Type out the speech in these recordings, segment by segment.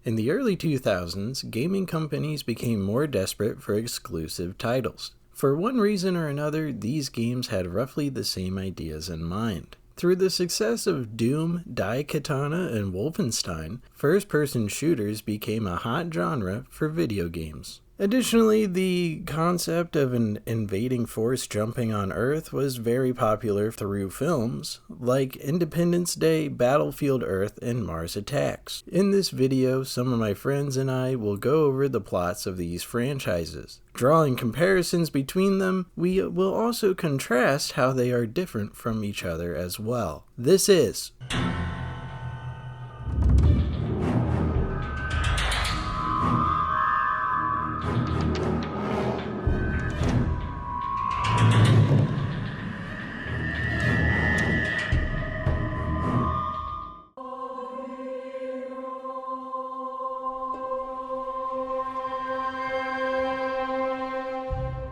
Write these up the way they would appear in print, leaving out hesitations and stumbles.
In the early 2000s, gaming companies became more desperate for exclusive titles. For one reason or another, these games had roughly the same ideas in mind. Through the success of Doom, Daikatana, and Wolfenstein, first-person shooters became a hot genre for video games. Additionally, the concept of an invading force jumping on Earth was very popular through films, like Independence Day, Battlefield Earth, and Mars Attacks. In this video, some of my friends and I will go over the plots of these franchises. Drawing comparisons between them, we will also contrast how they are different from each other as well. This is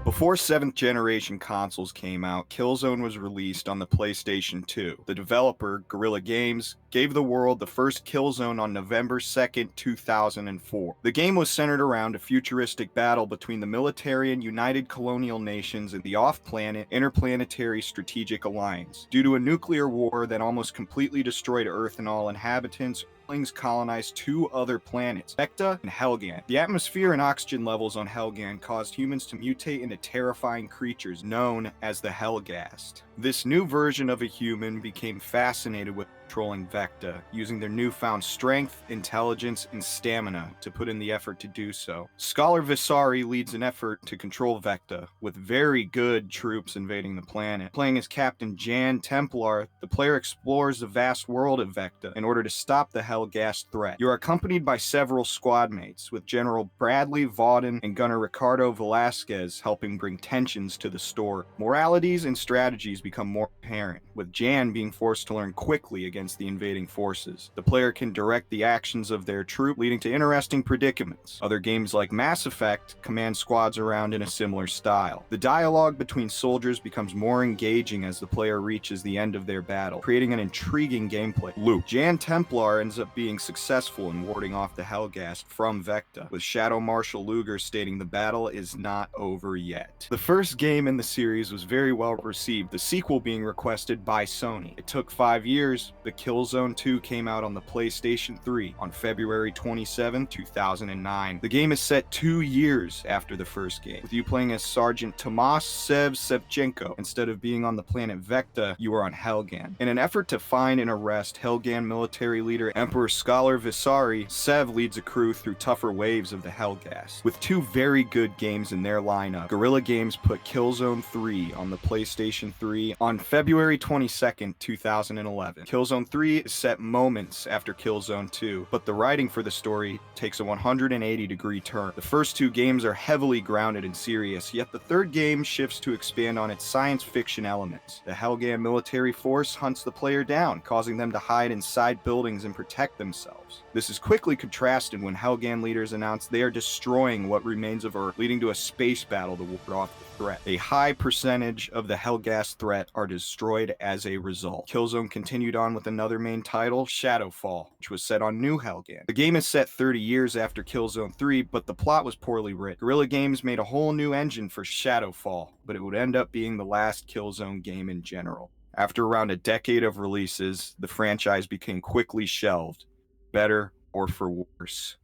Before 7th generation consoles came out, Killzone was released on the PlayStation 2. The developer, Guerrilla Games, gave the world the first Killzone on November 2nd, 2004. The game was centered around a futuristic battle between the military and United Colonial Nations and the off-planet Interplanetary Strategic Alliance. Due to a nuclear war that almost completely destroyed Earth and all inhabitants, Earthlings colonized two other planets, Vecta and Helghan. The atmosphere and oxygen levels on Helghan caused humans to mutate into terrifying creatures known as the Helghast. This new version of a human became fascinated with controlling Vecta, using their newfound strength, intelligence, and stamina to put in the effort to do so. Scholar Visari leads an effort to control Vecta, with very good troops invading the planet. Playing as Captain Jan Templar, the player explores the vast world of Vecta in order to stop the Helghast threat. You are accompanied by several squad mates, with General Bradley Vauden and Gunner Ricardo Velasquez helping bring tensions to the story. Moralities and strategies become more apparent, with Jan being forced to learn quickly against the invading forces. The player can direct the actions of their troop, leading to interesting predicaments. Other games like Mass Effect command squads around in a similar style. The dialogue between soldiers becomes more engaging as the player reaches the end of their battle, creating an intriguing gameplay loop. Jan Templar ends up being successful in warding off the Helghast from Vecta, with Shadow Marshal Luger stating the battle is not over yet. The first game in the series was very well received, the sequel being requested by Sony. It took 5 years. The Killzone 2 came out on the PlayStation 3 on February 27, 2009. The game is set 2 years after the first game, with you playing as Sergeant Tomas Sevchenko. Instead of being on the planet Vecta, you are on Helghan. In an effort to find and arrest Helghan military leader Emperor Scholar Visari, Sev leads a crew through tougher waves of the Helghast. With two very good games in their lineup, Guerrilla Games put Killzone 3 on the PlayStation 3 on February 22, 2011. Killzone 3 is set moments after Killzone 2, but the writing for the story takes a 180-degree turn. The first two games are heavily grounded and serious, yet the third game shifts to expand on its science fiction elements. The Helghan military force hunts the player down, causing them to hide inside buildings and protect themselves. This is quickly contrasted when Helghan leaders announce they are destroying what remains of Earth, leading to a space battle to ward off the threat. A high percentage of the Helghast threat are destroyed as a result. Killzone continued on with another main title, Shadowfall, which was set on New Helghan. The game is set 30 years after Killzone 3, but the plot was poorly written. Guerrilla Games made a whole new engine for Shadowfall, but it would end up being the last Killzone game in general. After around a decade of releases, the franchise became quickly shelved, better or for worse.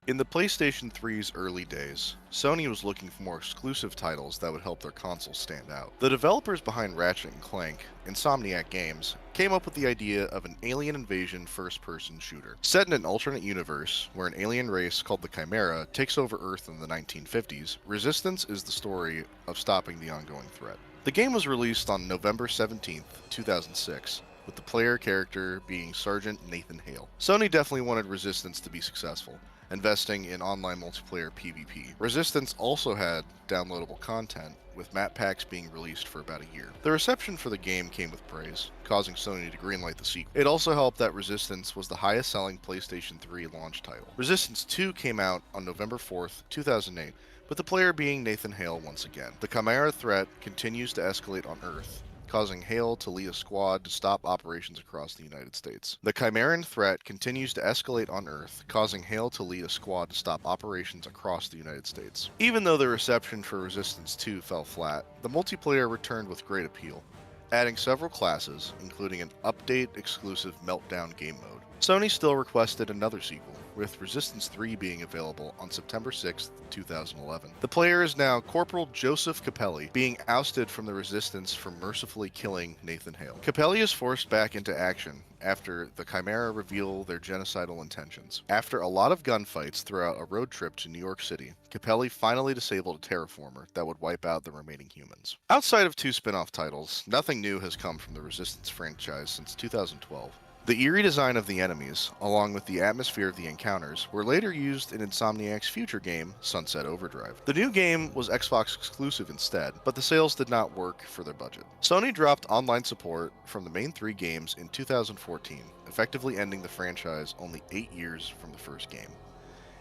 In the PlayStation 3's early days, Sony was looking for more exclusive titles that would help their console stand out. The developers behind Ratchet & Clank, Insomniac Games, came up with the idea of an alien invasion first-person shooter. Set in an alternate universe, where an alien race called the Chimera takes over Earth in the 1950s, Resistance is the story of stopping the ongoing threat. The game was released on November 17, 2006, with the player character being Sergeant Nathan Hale. Sony definitely wanted Resistance to be successful, investing in online multiplayer PvP. Resistance also had downloadable content, with map packs being released for about a year. The reception for the game came with praise, causing Sony to greenlight the sequel. It also helped that Resistance was the highest selling PlayStation 3 launch title. Resistance 2 came out on November 4th, 2008, with the player being Nathan Hale once again. The Chimera threat continues to escalate on Earth, causing Hale to lead a squad to stop operations across the United States. The Chimeran threat continues to escalate on Earth, causing Hale to lead a squad to stop operations across the United States. Even though the reception for Resistance 2 fell flat, the multiplayer returned with great appeal, adding several classes, including an update-exclusive Meltdown game mode. Sony still requested another sequel, with Resistance 3 being available on September 6, 2011. The player is now Corporal Joseph Capelli, being ousted from the Resistance for mercifully killing Nathan Hale. Capelli is forced back into action after the Chimera reveal their genocidal intentions. After a lot of gunfights throughout a road trip to New York City, Capelli finally disabled a terraformer that would wipe out the remaining humans. Outside of 2 spin-off titles, nothing new has come from the Resistance franchise since 2012. The eerie design of the enemies, along with the atmosphere of the encounters, were later used in Insomniac's future game, Sunset Overdrive. The new game was Xbox exclusive instead, but the sales did not work for their budget. Sony dropped online support from the main 3 games in 2014, effectively ending the franchise only 8 years from the first game.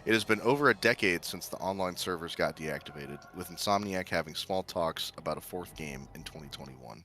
It has been over a decade since the online servers got deactivated, with Insomniac having small talks about a 4th game in 2021.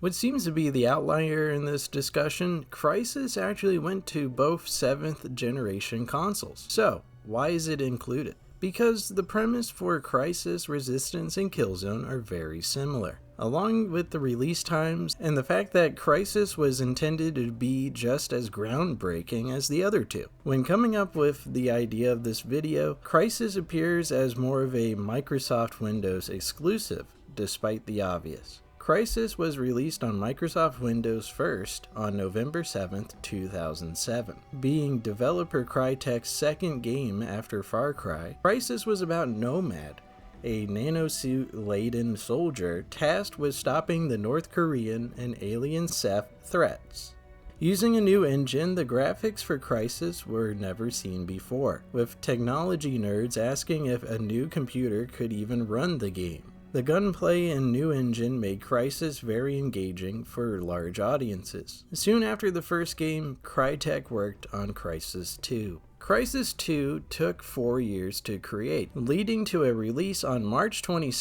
What seems to be the outlier in this discussion, Crysis actually went to both 7th generation consoles. So, why is it included? Because the premise for Crysis, Resistance, and Killzone are very similar. Along with the release times and the fact that Crysis was intended to be just as groundbreaking as the other 2. When coming up with the idea of this video, Crysis appears as more of a Microsoft Windows exclusive, despite the obvious. Crysis was released on Microsoft Windows first on November 7th, 2007. Being developer Crytek's second game after Far Cry, Crysis was about Nomad, a nanosuit-laden soldier tasked with stopping the North Korean and alien Ceph threats. Using a new engine, the graphics for Crysis were never seen before, with technology nerds asking if a new computer could even run the game. The gunplay and new engine made Crysis very engaging for large audiences. Soon after the first game, Crytek worked on Crysis 2. Crysis 2 took 4 years to create, leading to a release on March 22,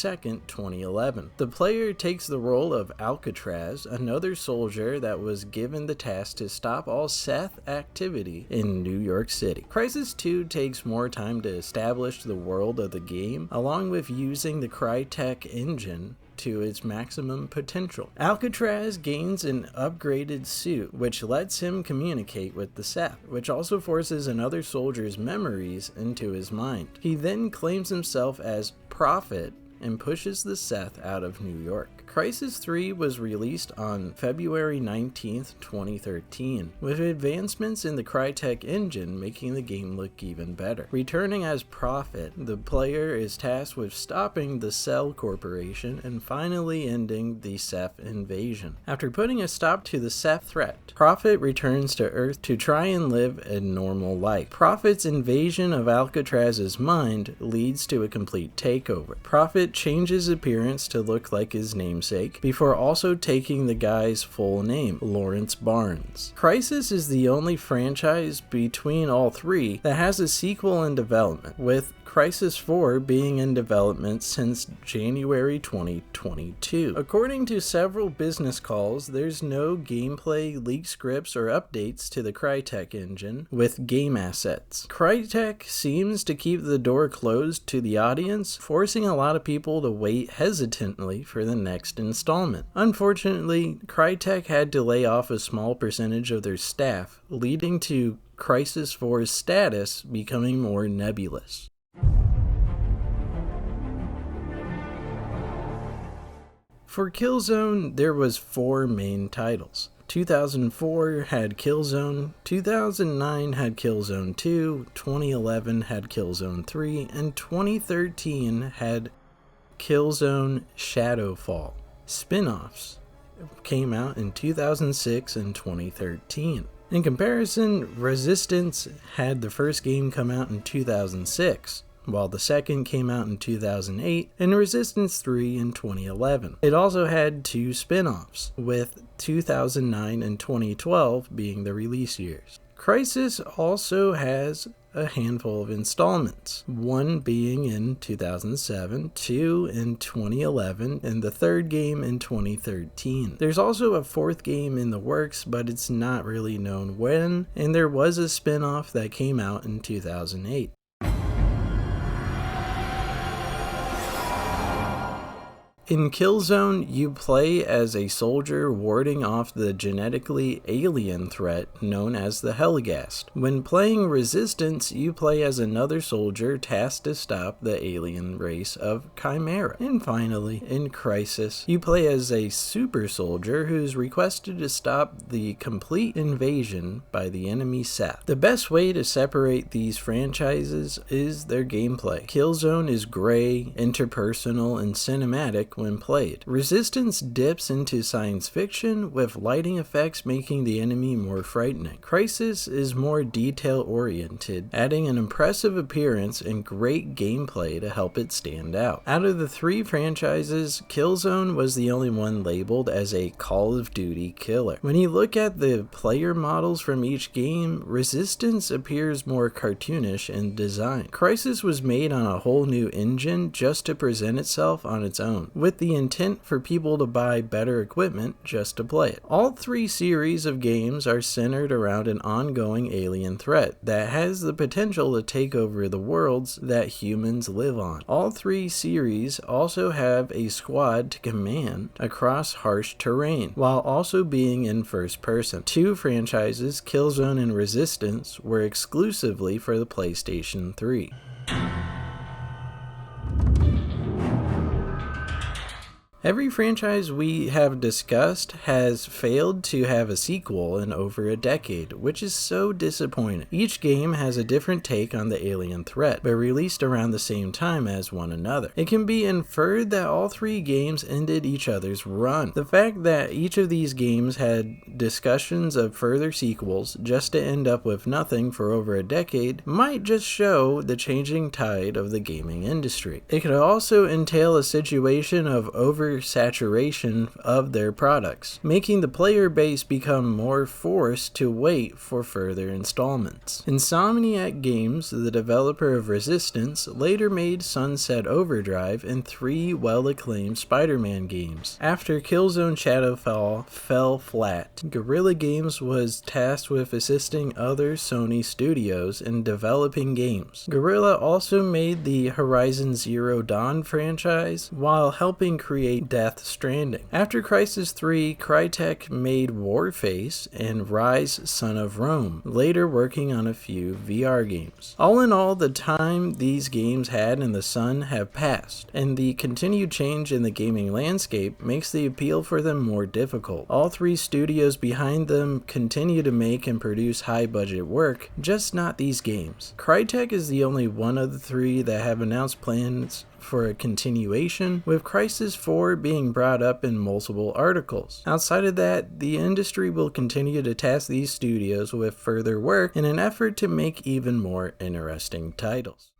2011. The player takes the role of Alcatraz, another soldier that was given the task to stop all Ceph activity in New York City. Crysis 2 takes more time to establish the world of the game, along with using the Crytek engine to its maximum potential. Alcatraz gains an upgraded suit which lets him communicate with the Ceph, which also forces another soldier's memories into his mind. He then claims himself as Prophet and pushes the Ceph out of New York. Crysis 3 was released on February 19, 2013, with advancements in the Crytek engine making the game look even better. Returning as Prophet, the player is tasked with stopping the Cell Corporation and finally ending the Ceph invasion. After putting a stop to the Ceph threat, Prophet returns to Earth to try and live a normal life. Prophet's invasion of Alcatraz's mind leads to a complete takeover. Prophet changes appearance to look like his namesake, before also taking the guy's full name, Lawrence Barnes. Crysis is the only franchise between all 3 that has a sequel in development, with Crysis 4 being in development since January 2022. According to several business calls, there's no gameplay, leaked scripts, or updates to the Crytek engine with game assets. Crytek seems to keep the door closed to the audience, forcing a lot of people to wait hesitantly for the next installment. Unfortunately, Crytek had to lay off a small percentage of their staff, leading to Crysis 4's status becoming more nebulous. For Killzone, there was 4 main titles. 2004 had Killzone, 2009 had Killzone 2, 2011 had Killzone 3, and 2013 had Killzone Shadowfall. Spin-offs came out in 2006 and 2013. In comparison, Resistance had the first game come out in 2006, while the second came out in 2008, and Resistance 3 in 2011. It also had 2 spin-offs, with 2009 and 2012 being the release years. Crysis also has a handful of installments, one being in 2007, 2 in 2011, and the third game in 2013. There's also a 4th game in the works, but it's not really known when, and there was a spin-off that came out in 2008. In Killzone, you play as a soldier warding off the genetically alien threat known as the Helghast. When playing Resistance, you play as another soldier tasked to stop the alien race of Chimera. And finally, in Crysis, you play as a super soldier who's requested to stop the complete invasion by the enemy Seth. The best way to separate these franchises is their gameplay. Killzone is gray, interpersonal, and cinematic when played. Resistance dips into science fiction, with lighting effects making the enemy more frightening. Crysis is more detail-oriented, adding an impressive appearance and great gameplay to help it stand out. Out of the 3 franchises, Killzone was the only one labeled as a Call of Duty killer. When you look at the player models from each game, Resistance appears more cartoonish in design. Crysis was made on a whole new engine just to present itself on its own, with the intent for people to buy better equipment just to play it. All 3 series of games are centered around an ongoing alien threat that has the potential to take over the worlds that humans live on. All 3 series also have a squad to command across harsh terrain, while also being in first person. 2 franchises, Killzone and Resistance, were exclusively for the PlayStation 3. Every franchise we have discussed has failed to have a sequel in over a decade, which is so disappointing. Each game has a different take on the alien threat, but released around the same time as one another. It can be inferred that all 3 games ended each other's run. The fact that each of these games had discussions of further sequels just to end up with nothing for over a decade might just show the changing tide of the gaming industry. It could also entail a situation of oversaturation of their products, making the player base become more forced to wait for further installments. Insomniac Games, the developer of Resistance, later made Sunset Overdrive and 3 well-acclaimed Spider-Man games. After Killzone Shadowfall fell flat, Guerrilla Games was tasked with assisting other Sony studios in developing games. Guerrilla also made the Horizon Zero Dawn franchise, while helping create Death Stranding. After Crysis 3, Crytek made Warface and Rise Son of Rome, later working on a few VR games. All in all, the time these games had in the sun have passed, and the continued change in the gaming landscape makes the appeal for them more difficult. All 3 studios behind them continue to make and produce high-budget work, just not these games. Crytek is the only one of the 3 that have announced plans for a continuation, with Crysis 4 being brought up in multiple articles. Outside of that, the industry will continue to task these studios with further work in an effort to make even more interesting titles.